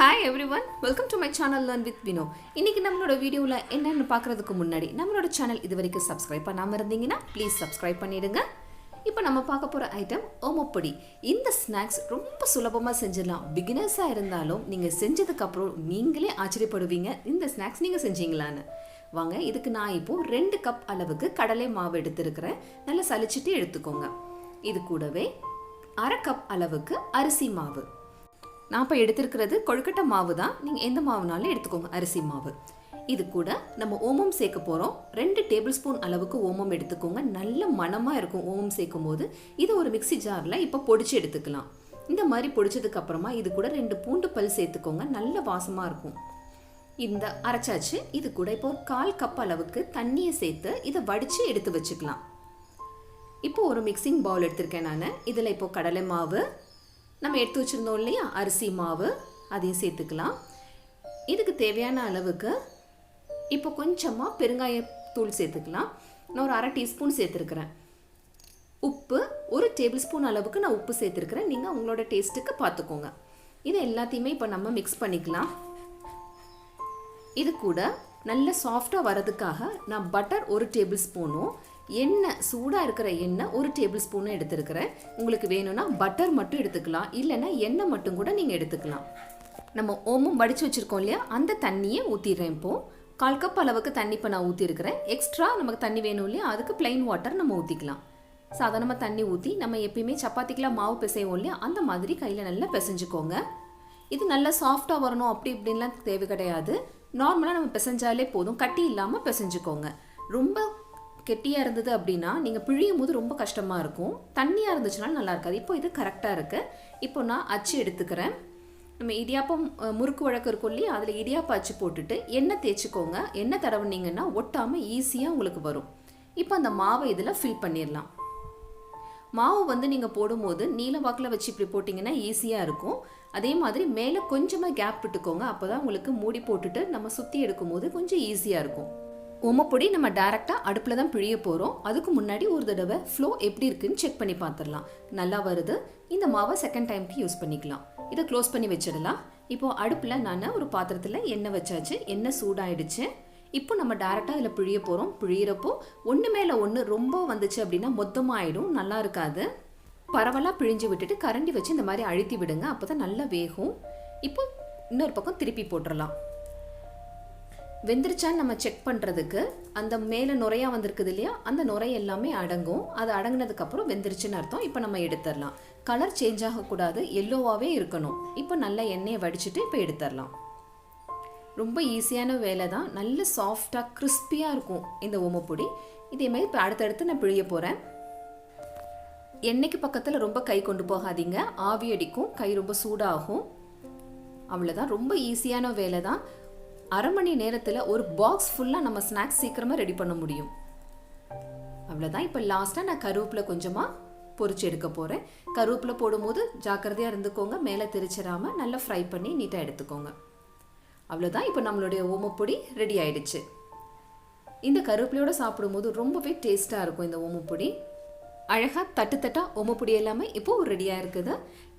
Hi everyone, welcome to my channel Learn with Vino. இன்னைக்கு நம்மளோட வீடியோல என்னன்னு பார்க்கிறதுக்கு முன்னாடி நம்மளோட சேனல் இதுவரைக்கும் சப்ஸ்கிரைப் பண்ணாம இருந்தீங்கன்னா ப்ளீஸ் சப்ஸ்கிரைப் பண்ணிடுங்க. இப்போ நம்ம பார்க்க போற ஐட்டம் ஓமப்பொடி. இந்த ஸ்நாக்ஸ் ரொம்ப சுலபமா செஞ்சிடலாம். பிகினர்ஸா இருந்தாலும் நீங்க செஞ்சதுக்கு அப்புறம் நீங்களே ஆச்சரியப்படுவீங்க இந்த ஸ்நாக்ஸ் நீங்க செஞ்சீங்களான்னு. வாங்க இதுக்கு நான் இப்போ 2 கப் அளவுக்கு கடலை மாவு எடுத்துருக்கிறேன். நல்லா சலிச்சிட்டு எடுத்துக்கோங்க. இது கூடவே 1/2 கப் அளவுக்கு அரிசி மாவு. நான் இப்போ எடுத்துருக்கிறது கொழுக்கட்டை மாவு தான். நீங்கள் எந்த மாவுனாலும் எடுத்துக்கோங்க, அரிசி மாவு. இது கூட நம்ம ஓமம் சேர்க்க போகிறோம். 2 டேபிள் ஸ்பூன் அளவுக்கு ஓமம் எடுத்துக்கோங்க. நல்ல மணமாக இருக்கும் ஓமம் சேர்க்கும் போது. இது ஒரு மிக்சி ஜாரில் இப்போ பொடிச்சு எடுத்துக்கலாம். இந்த மாதிரி பொடிச்சதுக்கு அப்புறமா இது கூட 2 பூண்டு பல் சேர்த்துக்கோங்க. நல்ல வாசமாக இருக்கும். இந்த அரைச்சாச்சு. இது கூட இப்போ 1/4 கப் அளவுக்கு தண்ணியை சேர்த்து இதை வடித்து எடுத்து வச்சுக்கலாம். இப்போ ஒரு மிக்சிங் பவுல் எடுத்திருக்கேன் நான். இதில் இப்போ கடலை மாவு, நம்ம எடுத்து வச்சுருந்தோம் இல்லையா அரிசி மாவு, அதையும் சேர்த்துக்கலாம். இதுக்கு தேவையான அளவுக்கு இப்போ கொஞ்சமாக பெருங்காயத்தூள் சேர்த்துக்கலாம். நான் ஒரு 1/2 டீஸ்பூன் சேர்த்துருக்குறேன். உப்பு 1 டேபிள் ஸ்பூன் அளவுக்கு நான் உப்பு சேர்த்துருக்குறேன். நீங்கள் உங்களோட டேஸ்ட்டுக்கு பார்த்துக்கோங்க. இதை எல்லாத்தையுமே இப்போ நம்ம மிக்ஸ் பண்ணிக்கலாம். இது கூட நல்ல சாஃப்டாக வரதுக்காக நான் பட்டர் 1 டேபிள் ஸ்பூனும் எண்ணெய், சூடாக இருக்கிற எண்ணெய் 1 டேபிள் ஸ்பூனும் எடுத்துருக்கிறேன். உங்களுக்கு வேணும்னா பட்டர் மட்டும் எடுத்துக்கலாம், இல்லைன்னா எண்ணெய் மட்டும் கூட நீங்கள் எடுத்துக்கலாம். நம்ம ஓமம் வடித்து வச்சுருக்கோம் இல்லையா, அந்த தண்ணியை ஊற்றிடுறேன். இப்போது 1/4 கப் அளவுக்கு தண்ணி இப்போ நான் ஊற்றிருக்கிறேன். எக்ஸ்ட்ரா நமக்கு தண்ணி வேணும் இல்லையா, அதுக்கு பிளைன் வாட்டர் நம்ம ஊற்றிக்கலாம். சாதாரணமாக தண்ணி ஊற்றி நம்ம எப்பயுமே சப்பாத்திக்கெலாம் மாவு பிசைவோம் இல்லையா, அந்த மாதிரி கையில் நல்லா பிசைஞ்சுக்கோங்க. இது நல்லா சாஃப்டாக வரணும் அப்படி இப்படின்லாம் தேவை கிடையாது. நார்மலாக நம்ம பிசைஞ்சாலே போதும். கட்டி இல்லாமல் பிசைஞ்சுக்கோங்க. ரொம்ப கெட்டியாக இருந்தது அப்படின்னா நீங்கள் பிழியும் போது ரொம்ப கஷ்டமாக இருக்கும். தண்ணியாக இருந்துச்சுனாலும் நல்லா இருக்காது. இப்போ இது கரெக்டாக இருக்குது. இப்போ நான் அச்சு எடுத்துக்கிறேன். நம்ம இடியாப்பம் முறுக்கு வழக்கு இருக்கும் இல்லையா, அதில் இடியாப்பம் அச்சு போட்டுட்டு எண்ணெய் தேய்ச்சிக்கோங்க. எண்ணெய் தடவுனீங்கன்னா ஒட்டாமல் ஈஸியாக உங்களுக்கு வரும். இப்போ அந்த மாவை இதில் ஃபில் பண்ணிடலாம். மாவு நீங்கள் போடும்போது நீல வாக்கில் வச்சு இப்படி போட்டிங்கன்னா ஈஸியாக இருக்கும். அதே மாதிரி மேலே கொஞ்சமாக கேப் விட்டுக்கோங்க. அப்போ தான் உங்களுக்கு மூடி போட்டுட்டு நம்ம சுற்றி எடுக்கும்போது கொஞ்சம் ஈஸியாக இருக்கும். ஓமப்பொடி நம்ம டைரெக்டாக அடுப்பில் தான் பிழிய போகிறோம். அதுக்கு முன்னாடி ஒரு தடவை ஃப்ளோ எப்படி இருக்குன்னு செக் பண்ணி பார்த்துடலாம். நல்லா வருது. இந்த மாவை செகண்ட் டைமுக்கு யூஸ் பண்ணிக்கலாம். இதை க்ளோஸ் பண்ணி வச்சிடலாம். இப்போது அடுப்பில் நான் ஒரு பாத்திரத்தில் எண்ணெய் வச்சாச்சு. எண்ணெய் சூடாயிடுச்சு. இப்போ நம்ம டைரெக்டாக இதில் பிழிய போகிறோம். பிழியிறப்போ ஒன்று மேலே ஒன்று ரொம்ப வந்துச்சு அப்படின்னா மொத்தமாக ஆகிடும், நல்லா இருக்காது. பரவலாக பிழிஞ்சு விட்டுட்டு கரண்டி வச்சு இந்த மாதிரி அழுத்தி விடுங்க. அப்போ தான் நல்லா வேகும். இப்போ இன்னொரு பக்கம் திருப்பி போட்டுடலாம். வெந்துருச்சான்னு நம்ம செக் பண்ணுறதுக்கு அந்த மேலே நுரையாக வந்திருக்குது இல்லையா, அந்த நுரை எல்லாமே அடங்கும். அது அடங்கினதுக்கப்புறம் வெந்துருச்சுன்னு அர்த்தம். இப்போ நம்ம எடுத்துடலாம். கலர் சேஞ்ச் ஆகக்கூடாது, எல்லோவாகவே இருக்கணும். இப்போ நல்லா எண்ணெயை வடிச்சிட்டு இப்போ எடுத்துடலாம். ரொம்ப ஈஸியான வேலை தான். நல்ல சாஃப்டாக கிறிஸ்பியாக இருக்கும் இந்த ஓமப்பொடி. இதேமாதிரி இப்போ அடுத்தடுத்து நான் பிழிய போகிறேன். எண்ணெய்க்கு பக்கத்தில் ரொம்ப கை கொண்டு போகாதீங்க, ஆவி அடிக்கும், கை ரொம்ப சூடாகும். அவ்வளோதான், ரொம்ப ஈஸியான வேலை தான். 1/2 மணி நேரத்தில் ஒரு பாக்ஸ் ஃபுல்லாக நம்ம ஸ்நாக்ஸ் சீக்கிரமாக ரெடி பண்ண முடியும். அவ்வளோதான். இப்போ லாஸ்ட்டாக நான் கருவேப்பிலை கொஞ்சமாக பொரிச்சு எடுக்க போகிறேன். கருவேப்பிலை போடும்போது ஜாக்கிரதையாக இருந்துக்கோங்க, மேலே தெரிச்சிடாமல் நல்லா ஃப்ரை பண்ணி நீட்டாக எடுத்துக்கோங்க. அவ்வளோதான். இப்போ நம்மளுடைய ஓமப்பொடி ரெடி ஆயிடுச்சு. இந்த கருவேப்பிலையோடு சாப்பிடும்போது ரொம்பவே டேஸ்ட்டாக இருக்கும் இந்த ஓமப்பொடி. அழகாக தட்டு ஓமப்பொடி எல்லாமே இப்போது ரெடியாக இருக்குது.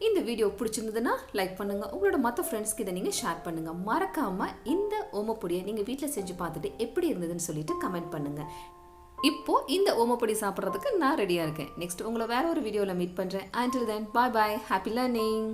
இந்த வீடியோ பிடிச்சிருந்ததுன்னா லைக் பண்ணுங்கள். உங்களோட மற்ற ஃப்ரெண்ட்ஸ்க்கு இதை நீங்கள் ஷேர் பண்ணுங்கள். மறக்காமல் இந்த ஓமப்பொடியை நீங்கள் வீட்டில் செஞ்சு பார்த்துட்டு எப்படி இருந்ததுன்னு சொல்லிட்டு கமெண்ட் பண்ணுங்கள். இப்போது இந்த ஓமப்பொடி சாப்பிட்றதுக்கு நான் ரெடியாக இருக்கேன். நெக்ஸ்ட் உங்களை வேற ஒரு வீடியோவில் மீட் பண்ணுறேன். Until then, bye bye. Happy learning.